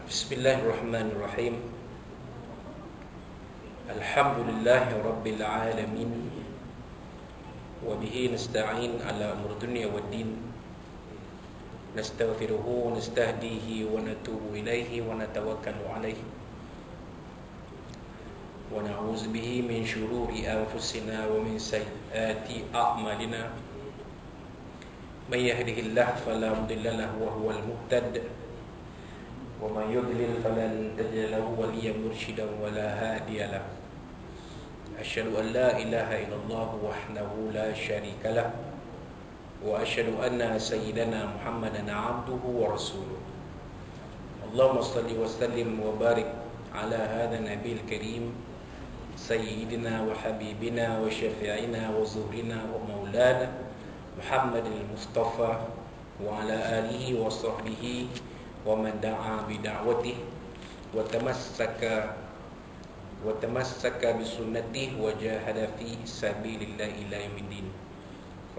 Bismillahirrahmanirrahim. Alhamdulillahi rabbil alamin. Wa bihi nasta'in ala umur dunya waddin. Nastaghfiruhu wa nastahdihi wa natubu ilaihi wa natawakkalu alaihi. Wa na'udzu bihi min shururi anfusina wa min sayyiati a'malina. May yahdihillahu fala mudilla lahu wa huwal muhtadi. وَمَنْ يُضْلِلْ فَلَنْ تَجِدَ لَهُ وَلِيًّا مُرْشِدًا وَلَا هَادِيَ لَهُ أَشْهَدُ أَنْ لَا إِلَهَ إِلَّا اللَّهُ وَحْدَهُ لَا شَرِيكَ لَهُ وَأَشْهَدُ أَنَّ سَيِّدَنَا مُحَمَّدًا عَبْدُهُ وَرَسُولُهُ اللهم صل وسلم وبارك على هذا النبي الكريم سيدنا وحبيبنا وشفيعنا وزهرنا ومولانا محمد المصطفى وعلى آله وصحبه ومن دعا بدعوته وتمسك بسنته وجاهد في سبيل الله إلى يوم الدين.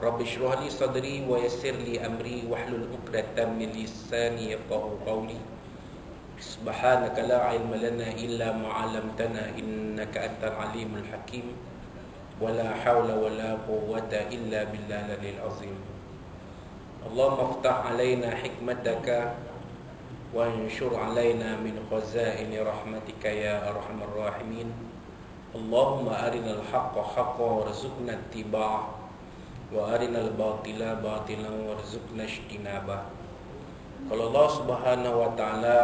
رب اشرح لي صدري ويسر لي أمري واحلل عقدة من لساني يفقهوا قولي. سبحانك لا علم لنا إلا ما علمتنا إنك أنت العليم الحكيم ولا حول ولا قوة إلا بالله العلي العظيم. اللهم افتح علينا حكمتك وانشر علينا من خزائن رحمتك يا أرحم الراحمين. اللهم أرنا الحق حقا وارزقنا اتباعه وأرنا الباطل باطلا وارزقنا اجتنابه. قال الله سبحانه وتعالى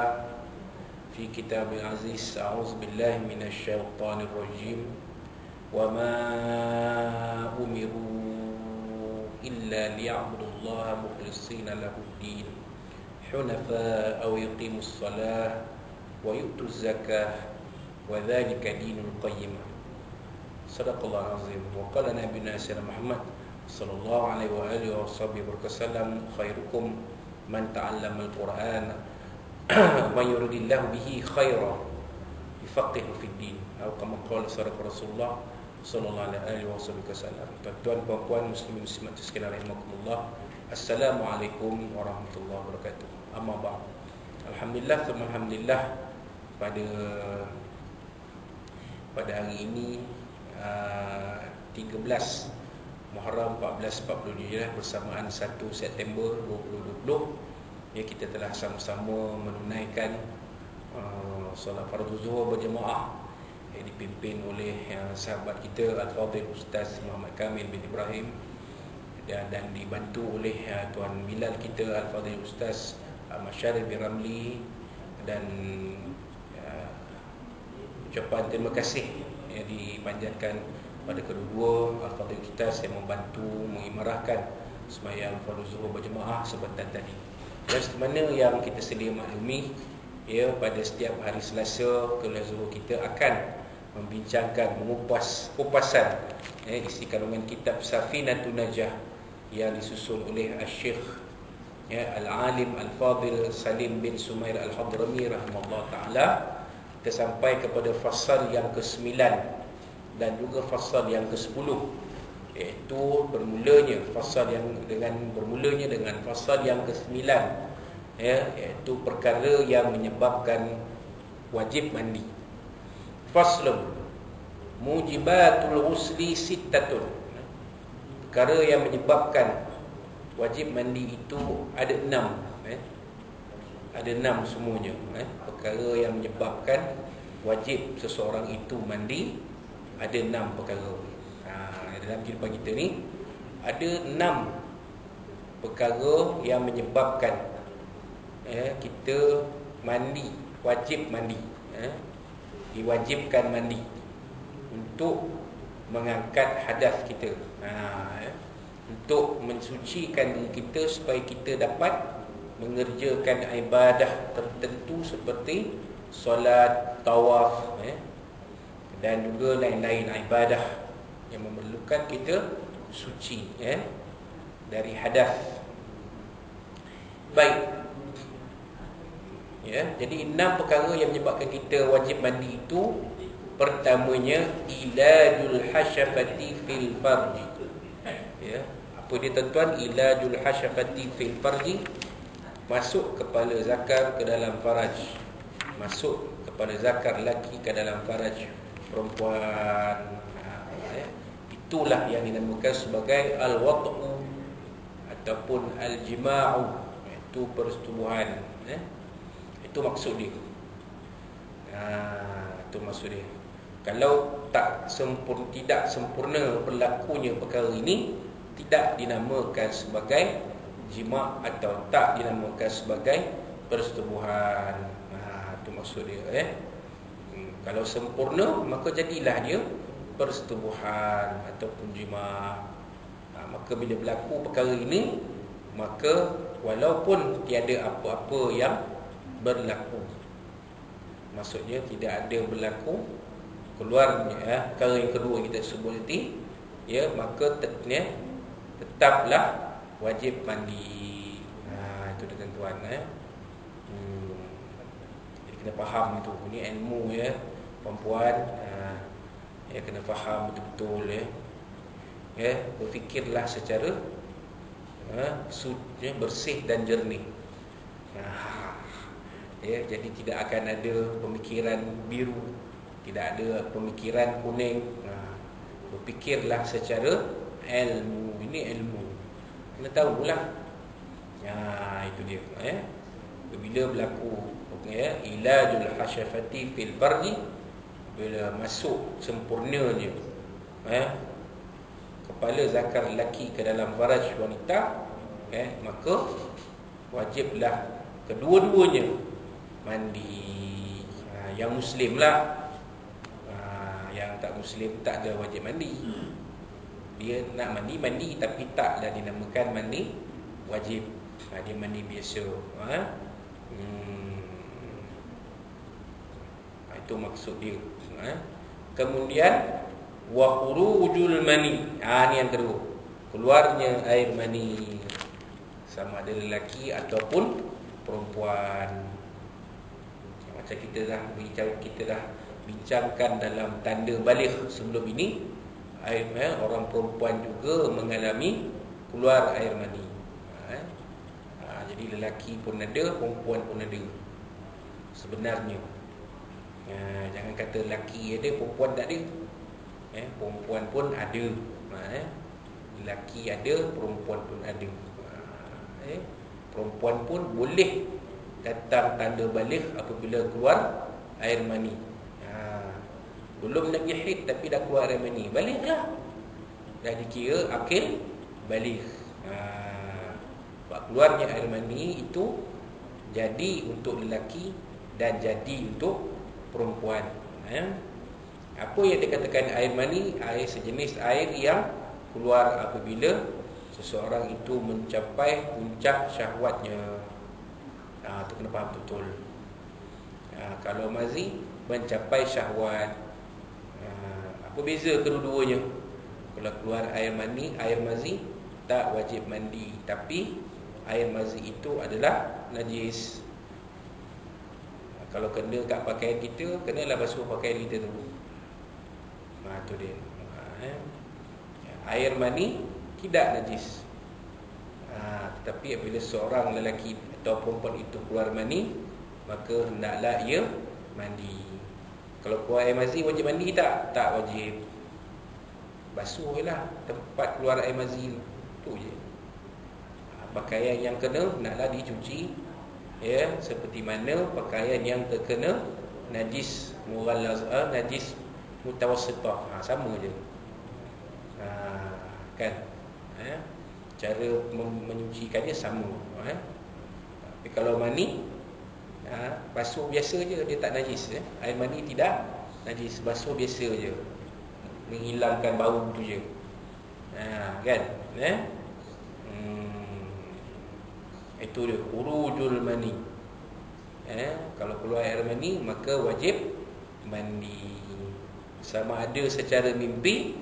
في كتاب العزيز أعوذ بالله من الشيطان الرجيم وما أمروا إلا ليعبدوا الله مخلصين له الدين حنفاء أو يقيموا الصلاة ويؤتوا الزكاة وذلك دين القيمة. صدق الله العظيم. وقال نبينا سيدنا محمد صلى الله عليه وآله وصحبه وسلم خيركم من تعلم القرآن ومن يرد الله به خيرا يفقهه في الدين أو كما قال صدق رسول الله صلى الله عليه وصحبه وسلم. Tuan-tuan, puan-puan, muslimin muslimat sekalian rahimakumullah. Assalamualaikum warahmatullahi wabarakatuh. Amma ba'd. Alhamdulillah, alhamdulillah, pada hari ini 13 Muharram 1440 Hijrah bersamaan 1 September 2020, ya, kita telah sama-sama menunaikan solat fardu zuhur berjemaah yang dipimpin oleh sahabat kita Al-Fadhil Ustaz Muhammad Kamil bin Ibrahim dan dibantu oleh Tuan Bilal kita Al-Fadhil Ustaz Masyarif bin Ramli, dan ucapan terima kasih yang dipanjatkan pada kedua Al-Fadhil Ustaz yang membantu mengimarahkan sembahyang fardu zuhur berjemaah sebentar tadi. Dan mana yang kita sedia maklumi, ya, pada setiap hari Selasa kelas zuhur kita akan membincangkan, mengupas kupasan isi kandungan kitab Safinatun Najah yang disusun oleh Al-Syekh, ya, Al-Alim Al-Fadhil Salim bin Sumair Al-Hadrami rahimahullah ta'ala. Kita sampai kepada fasal yang ke-9 dan juga fasal yang ke-10, iaitu bermulanya dengan fasal yang ke-9, ya, iaitu perkara yang menyebabkan wajib mandi. Faslun mujibatul ghusli sittatun. Perkara yang menyebabkan wajib mandi itu ada 6, ada 6 semuanya. Perkara yang menyebabkan wajib seseorang itu mandi ada 6 perkara. Dalam kehidupan kita ni ada 6 perkara yang menyebabkan kita mandi, wajib mandi, diwajibkan mandi untuk mengangkat hadas kita, untuk mensucikan diri kita supaya kita dapat mengerjakan ibadah tertentu seperti solat, tawaf, dan juga lain-lain ibadah yang memerlukan kita suci dari hadas. Baik, ya, jadi 6 perkara yang menyebabkan kita wajib mandi itu. Pertamanya ilajul hasyafati fil farji. Ya, apa dia tuan-tuan? Ilajul hasyafati fil farji, masuk kepala zakar ke dalam faraj. masuk kepada zakar lelaki ke dalam faraj perempuan. Itulah yang dinamakan sebagai al-wat'u ataupun al-jima'u, itu persetubuhan. Itu maksud dia. Itu maksud dia. Kalau tidak sempurna berlakunya perkara ini, tidak dinamakan sebagai jima' atau tak dinamakan sebagai persetubuhan. Itu maksud dia. Kalau sempurna, maka jadilah dia persetubuhan ataupun jima'. Maka bila berlaku perkara ini, maka walaupun tiada apa-apa yang berlaku, maksudnya tidak ada berlaku keluarnya perkara yang kedua kita sebut tadi, maka tetaplah wajib mandi. Itu dia tuan-tuan. Jadi kena faham tu, ni ilmu perempuan. Kena faham betul-betul. Berfikirlah secara bersih dan jernih. Jadi tidak akan ada pemikiran biru, tidak ada pemikiran kuning. Berfikirlah secara ilmu. Ini ilmu, kena tahulah. Itu dia. Bila berlaku ilajul hasyafati fil farji, bila masuk sempurnanya kepala zakar lelaki ke dalam faraj wanita, maka wajiblah kedua-duanya mandi. Yang muslim lah. Yang tak muslim tak ada wajib mandi. Dia nak mandi, tapi taklah dinamakan mandi wajib. Dia mandi biasa. Itu maksud dia. Kemudian wa khurujul mani. Ni yang kedua, keluarnya air mani, sama ada lelaki ataupun perempuan. Macam kita dah bincangkan dalam tanda baligh sebelum ini, orang perempuan juga mengalami keluar air mani. Jadi lelaki pun ada, perempuan pun ada sebenarnya. Jangan kata lelaki ada, perempuan tak ada. Perempuan pun ada. Lelaki ada, perempuan pun ada. Perempuan pun boleh datang tanda baligh apabila keluar air mani. Belum lagi haid tapi dah keluar air mani, balighlah. Dah dikira akil baligh. Keluarnya air mani itu jadi untuk lelaki dan jadi untuk perempuan. Apa yang dikatakan air mani? Air sejenis air yang keluar apabila seseorang itu mencapai puncak syahwatnya. Itu kena faham betul. Kalau mazi mencapai syahwat, apa beza kedua-duanya? Kalau keluar air mani, air mazi tak wajib mandi, tapi air mazi itu adalah najis. Kalau kena kat pakaian kita, kenalah basuh pakaian kita dulu. Itu dia. Air mani tidak najis. Tetapi apabila seorang lelaki atau perempuan itu keluar mani, maka hendaklah ia mandi. Kalau keluar air mazi wajib mandi tak? Tak wajib. Basuh je lah tempat keluar air mazi tu je. Pakaian yang kena hendaklah dicuci, seperti mana pakaian yang terkena najis mughallazah, najis mutawassithah, sama je. Kan? Cara menyucikannya sama. Tapi kalau mani, basuh biasa je, dia tak najis. Air mani tidak najis, basuh biasa je, menghilangkan bau tu je. Kan? Itu dia khurujul mani. Kalau keluar air mani, maka wajib mandi. Sama ada secara mimpi,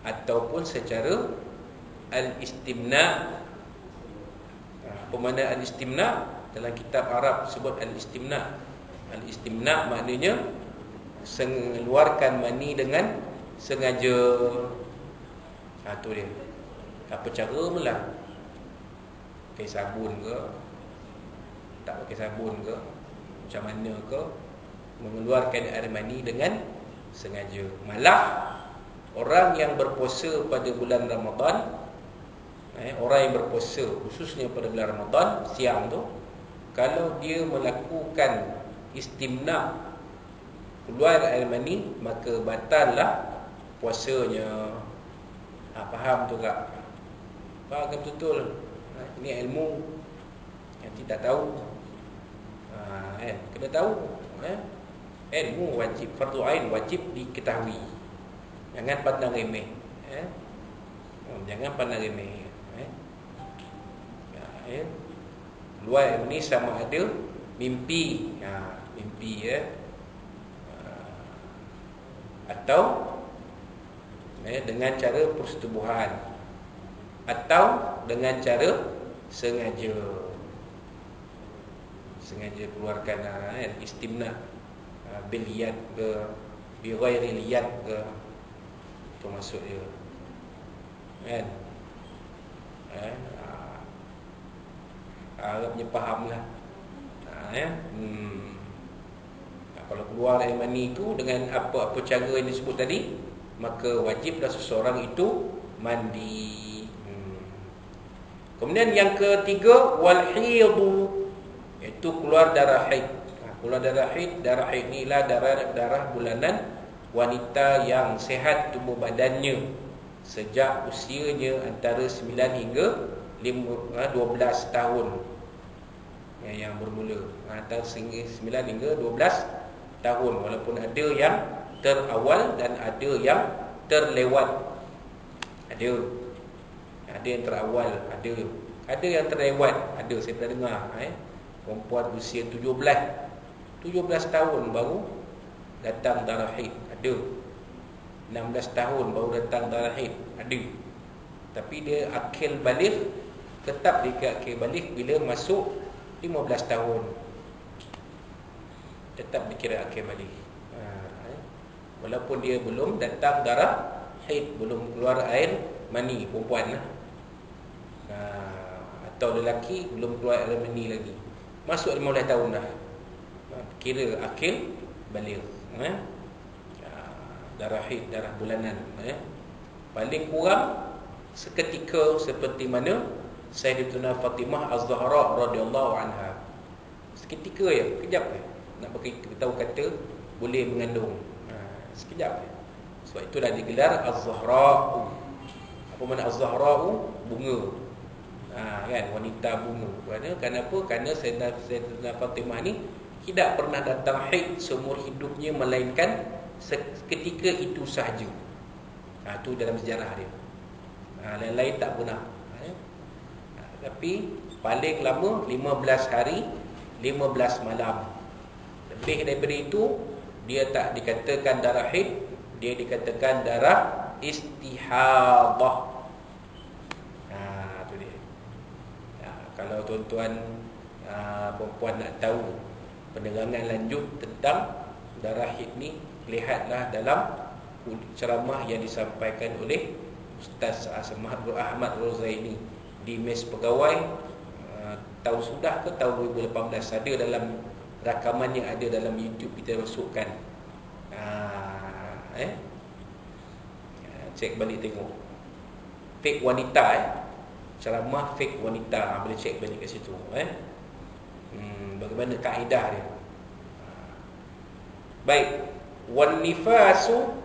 ataupun secara al-istimna. Apa makna al-istimna? Dalam kitab Arab sebut al-istimna. Al-istimna maknanya mengeluarkan mani dengan sengaja. Itu dia. Apa cara mula? Pakai sabun ke, tak pakai sabun ke, macam mana ke, mengeluarkan air mani dengan sengaja. Malah orang yang berpuasa pada bulan Ramadan, orang yang berpuasa khususnya pada bulan Ramadan siang tu, kalau dia melakukan istimna, keluar air mani, maka batallah puasanya. Faham tu tak? Faham kan betul? Ini ilmu yang tidak tahu. Kena tahu. Ilmu wajib, fardu ain wajib diketahui. Jangan pandang remeh. Jangan pandang remeh. Keluar air mani sama ada mimpi. Mimpi atau dengan cara persetubuhan, atau dengan cara sengaja keluarkan istimna bil yad ke bi ghairi yad ke, itu maksud dia kan. Arabnya fahamlah. Kalau keluar air mani itu dengan apa-apa cara yang disebut tadi, maka wajiblah seseorang itu mandi. Kemudian yang ketiga, wal hidu, iaitu keluar darah haid. Keluar darah haid inilah darah bulanan wanita yang sehat tubuh badannya sejak usianya antara 9 hingga 12 tahun. Yang bermula antara 9 hingga 12 tahun, walaupun ada yang terawal dan ada yang terlewat. Ada yang terawal, ada yang terlewat. Ada, saya pernah dengar perempuan usia 17 tahun baru datang darah haid. Ada 16 tahun baru datang darah haid. Ada. Tapi dia akil baligh, tetap dia akil baligh bila masuk 15 tahun. Tetap dikira akil baligh. Walaupun dia belum datang darah haid, belum keluar air mani, perempuan lah. Atau lelaki belum keluar air mani lagi, masuk 15 tahun dah, kira akil baligh. Darah haid, darah bulanan, paling kurang seketika, seperti mana Sayyidatuna Fatimah Az-Zahra radhiyallahu anha. Seketika ya, kejap nak bagi tahu kata boleh mengandung. Sekejap. Sebab itulah digelar Az-Zahra. Apa makna Az-Zahra? Bunga. Kan, wanita bunga. Kenapa? Kerana Sayyidatuna Fatimah ni tidak pernah datang haid seumur hidupnya, melainkan seketika itu sahaja. Itu dalam sejarah dia. Lain-lain tak pernah. Tapi paling lama 15 hari 15 malam. Lebih daripada itu dia tak dikatakan darah haid, dia dikatakan darah istihadah. Tu dia. Kalau tuan-tuan perempuan nak tahu penerangan lanjut tentang darah haid ni, lihatlah dalam ceramah yang disampaikan oleh Ustaz Ahmad Rozaini di Mes Pegawai tahun sudah ke tahun 2018. Ada dalam rakaman yang ada dalam YouTube, kita masukkan. Cek balik tengok fake wanita, ceramah fake wanita, boleh cek balik kat situ. Bagaimana kaedah dia. Baik, wan nifasu,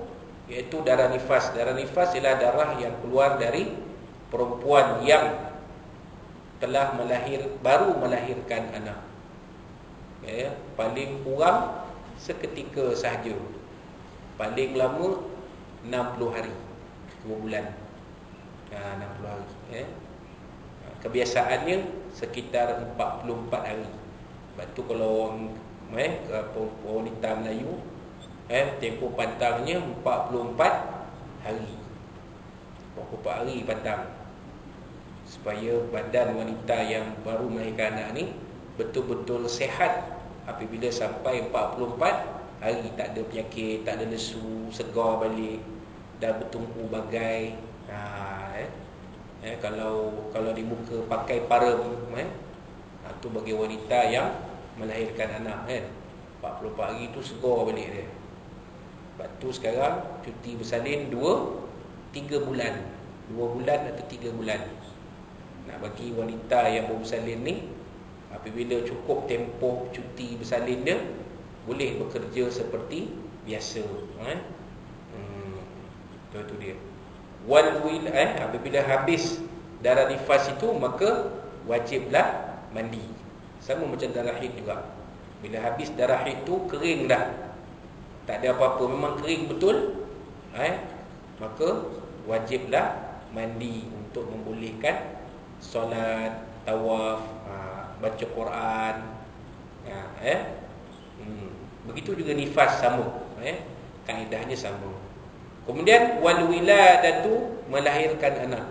iaitu darah nifas. Darah nifas ialah darah yang keluar dari perempuan yang telah baru melahirkan anak. Paling kurang seketika sahaja, paling lama 60 hari, 2 bulan. 60 hari. Kebiasaannya sekitar 44 hari. Sebab tu kalau orang wanita Melayu, tempoh pantangnya 44 hari. 44 hari pantang, supaya badan wanita yang baru melahirkan anak ni betul-betul sehat. Apabila sampai 44 hari, tak ada penyakit, tak ada lesu, segar balik, dan bertumpu bagai. Kalau di muka pakai parem, Itu bagi wanita yang melahirkan anak kan. 44 hari tu segar balik dia. Lepas tu sekarang cuti bersalin 3 bulan. 2 bulan atau 3 bulan. Nak bagi wanita yang baru bersalin ni, apabila cukup tempoh cuti bersalin dia, boleh bekerja seperti biasa kan. Itu dia. Apabila habis darah nifas itu, maka wajiblah mandi. Sama macam darah haid juga. Bila habis darah haid tu kering dah, tak ada apa-apa, memang kering betul, maka wajiblah mandi untuk membolehkan solat, tawaf, baca Quran. Begitu juga nifas sama, kaedahnya sama. Kemudian wal wiladatu, melahirkan anak.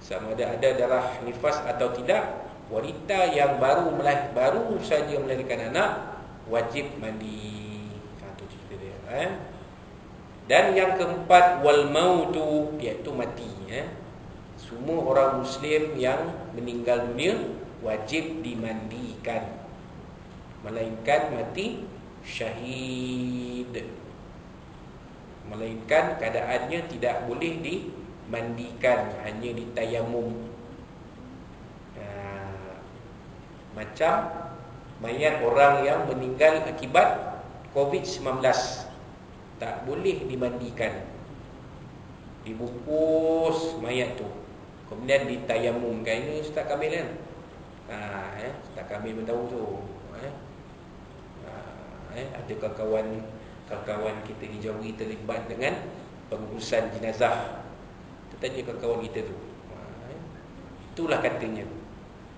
Sama ada darah nifas atau tidak, wanita yang baru saja melahirkan anak wajib mandi. Itu cerita dia. Dan yang keempat, wal mautu, iaitu mati. Semua orang Muslim yang meninggal dunia wajib dimandikan, melainkan mati syahid. Melainkan keadaannya tidak boleh dimandikan, hanya ditayamum. Macam mayat orang yang meninggal akibat COVID-19, tak boleh dimandikan. Dibungkus mayat tu, kemudian ditayamumkan. Ini Ustaz Kamil kan? Ustaz Kamil pun tahu tu. Ada kawan-kawan kita di Jawi terlibat dengan pengurusan jenazah. Tanya kawan kita tu. Itulah katanya.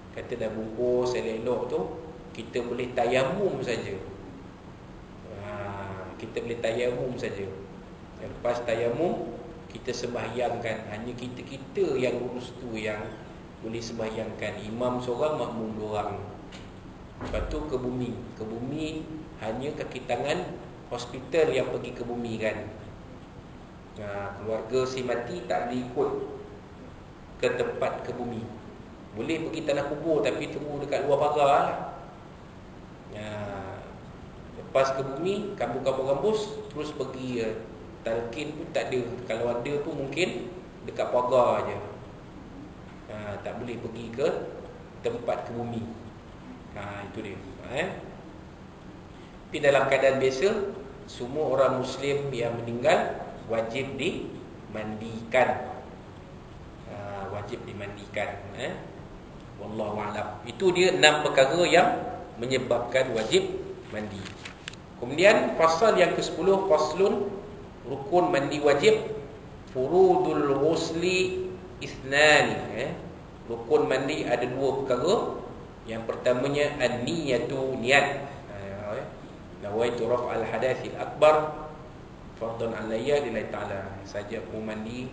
Kata dah bungkus elok-elok tu, kita boleh tayamum saja. Kita boleh tayamum saja. Lepas tayamum, kita sembahyangkan. Hanya kita yang urus tu yang boleh sembahyangkan. Imam seorang, makmum dua orang. Lepas tu ke bumi. Ke bumi hanya kaki tangan hospital yang pergi ke bumi kan. Keluarga si mati tak boleh ikut ke tempat ke bumi. Boleh pergi tanah kubur, tapi tunggu dekat luar pagar lah. Lepas ke bumi, kampus-kampus terus pergi. Talqin pun tak ada. Kalau ada pun mungkin dekat pagar je. Tak boleh pergi ke tempat ke bumi. Itu dia. Tapi dalam keadaan biasa, semua orang Muslim yang meninggal wajib dimandikan. Wajib dimandikan. Wallahu a'lam. Itu dia 6 perkara yang menyebabkan wajib mandi. Kemudian fasal yang ke-10, faslun rukun mandi wajib. Furudul ghusli ithnani. Rukun mandi ada 2 perkara. Yang pertamanya an-niyatu, niat. Nawaitu raf'al hadathil akbar fardun alayya lillahi ta'ala. Saja aku mandi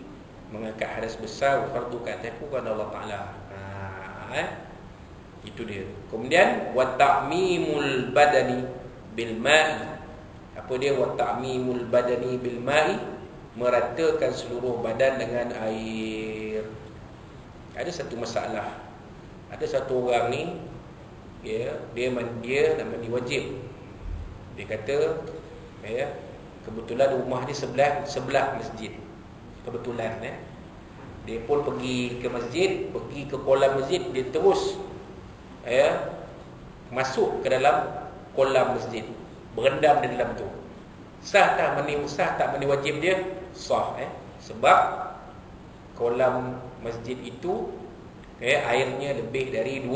mengangkat hadas besar, fardu ke atasku kepada Allah Ta'ala. Itu dia. Kemudian wa ta'mimul badani bil ma'i. Apa dia wa ta'mimul badani bil ma'i? Meratakan seluruh badan dengan air. Ada satu masalah. Ada satu orang ni, dia nak mandi wajib. Dia kata, kebetulan rumah dia sebelah masjid. Kebetulan dia pun pergi ke masjid, pergi ke kolam masjid, dia terus masuk ke dalam kolam masjid, berendam di dalam tu. Sah tak mandi wajib dia? Sah. Sebab kolam masjid itu airnya lebih dari 2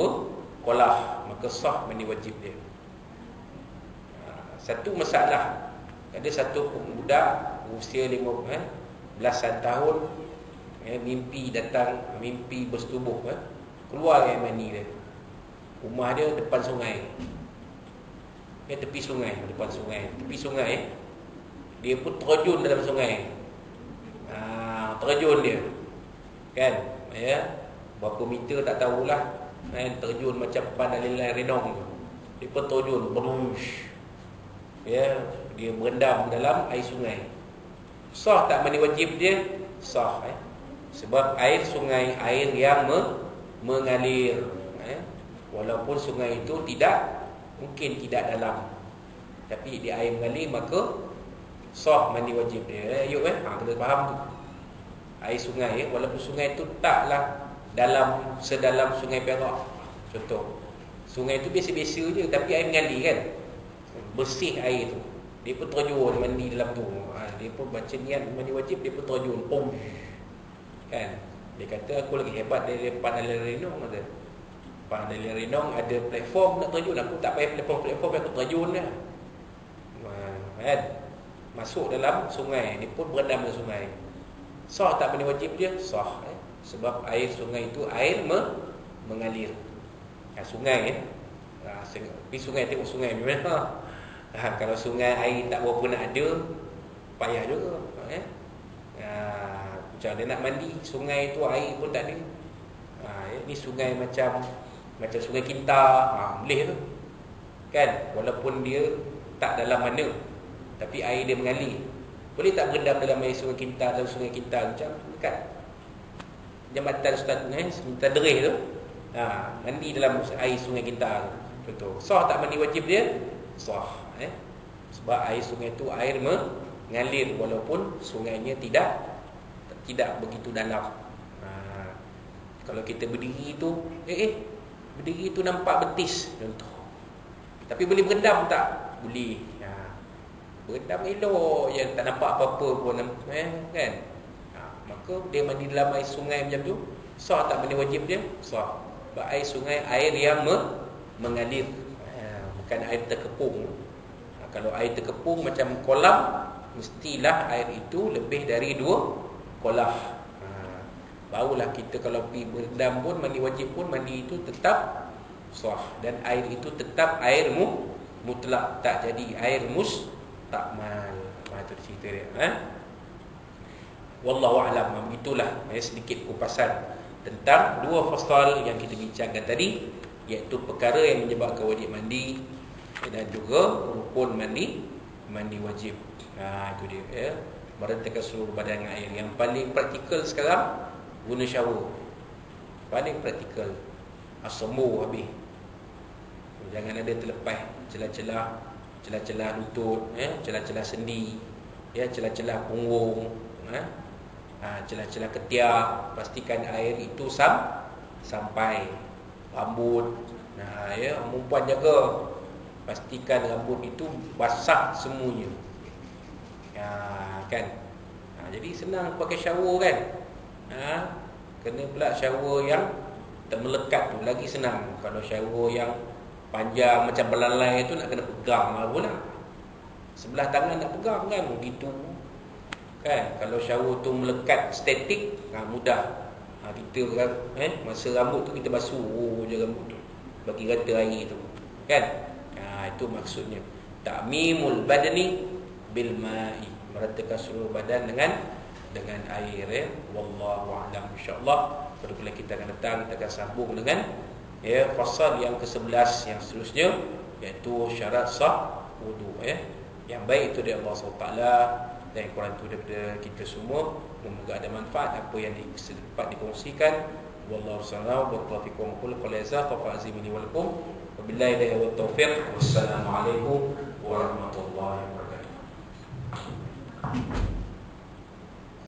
kolah, maka sah mandi wajib dia. Satu masalah, ada satu budak usia 15 tahun, mimpi bersetubuh, keluar air mani dia. Rumah dia depan sungai, tepi sungai, tepi sungai. Dia pun terjun dalam sungai. Terjun dia, kan? Berapa meter tak tahulah, terjun macam pandai renong. Dia pun terjun, berush. Dia berendam dalam air sungai. Sah tak mandi wajib dia? Sah. Sebab air sungai, air yang mengalir. Walaupun sungai itu mungkin tidak dalam, tapi dia air mengalir, maka sah mandi wajib dia. Kena faham tu. Air sungai, walaupun sungai itu taklah sedalam sungai Perak. Contoh, sungai itu biasa-biasa je, tapi air mengalir kan, bersih air tu. Dia pun terjun mandi dalam tu. Dia pun baca niat mandi wajib, dia pun terjun. Kan? Dia kata aku lagi hebat dari Pandalia Renong kata. Pandalia Renong ada platform nak terjun, aku tak payah platform aku terjun dah. Kan? Masuk dalam sungai, dia pun berendam dalam sungai. Sah tak mandi wajib dia? Sah. Sebab air sungai itu air mengalir. Sungai tapi sungai, tengok sungai memang. Kalau sungai air tak berapa nak ada, payah juga. Macam dia nak mandi, sungai tu air pun tak ada. Ni sungai macam sungai Kintar, boleh tu. Kan? Walaupun dia tak dalam mana, tapi air dia mengalir. Boleh tak berendam dalam air sungai Kintar, dalam sungai Kintar macam dekat Jambatan Ustaz Minta Derih tu. Mandi dalam air sungai Kintar contoh. Sah tak mandi wajib dia? Sah. Sebab air sungai tu air mengalir, walaupun sungainya tidak begitu dalam. Kalau kita berdiri tu berdiri tu nampak betis contoh, tapi boleh berendam tak? Boleh. Berendam elok, yang tak nampak apa-apa pun kan. Maka dia mandi dalam air sungai macam tu, sah tak mandi wajib dia? Sah. Sebab air sungai air yang mengalir, bukan air terkepung. Kalau air terkepung macam kolam, mestilah air itu lebih dari 2 kolam. Barulah kita kalau pergi berendam pun, mandi wajib pun, mandi itu tetap sah. Dan air itu tetap air mutlak, tak jadi air mustakmal. Itu cerita dia. Wallahu a'lam. Itulah sedikit kupasan tentang 2 fasal yang kita bincangkan tadi, iaitu perkara yang menyebabkan wajib mandi dan juga rukun mandi wajib. Itu dia merentakan seluruh badan dengan air. Yang paling praktikal sekarang guna shower. Paling praktikal. Sembuh habis. Jangan ada terlepas celah-celah lutut, celah-celah sendi, celah-celah punggung, celah-celah ketiak. Pastikan air itu sampai rambut. Perempuan jaga, pastikan rambut itu basah semuanya. Kan? Jadi senang pakai shower kan. Kena pula shower yang termelekat tu lagi senang. Kalau shower yang panjang macam belalai tu nak kena pegang pula. Sebelah tangan nak pegang kan begitu. Kan? Kalau shower tu melekat statik, mudah. Kita kan masa rambut tu kita basuh je rambut tu, bagi rata air tu. Kan? Itu maksudnya. Ta'mimul badani bil ma'i, meratakan seluruh badan dengan air. Wallahu a'lam. Insyaallah pada kuliah kita akan datang, kita akan sambung dengan fasal yang ke-11 yang seterusnya, iaitu syarat sah wudu. Yang baik itu dari Allah SWT dan yang kurang itu daripada kita semua. Semoga ada manfaat apa yang dapat dikongsikan. Wallahu a'lam. Barakallahu fikum. Qul qaliza fa fa'zimini wa lakum. Wabillahi wa taufiq. Wassalamualaikum warahmatullahi wabarakatuh.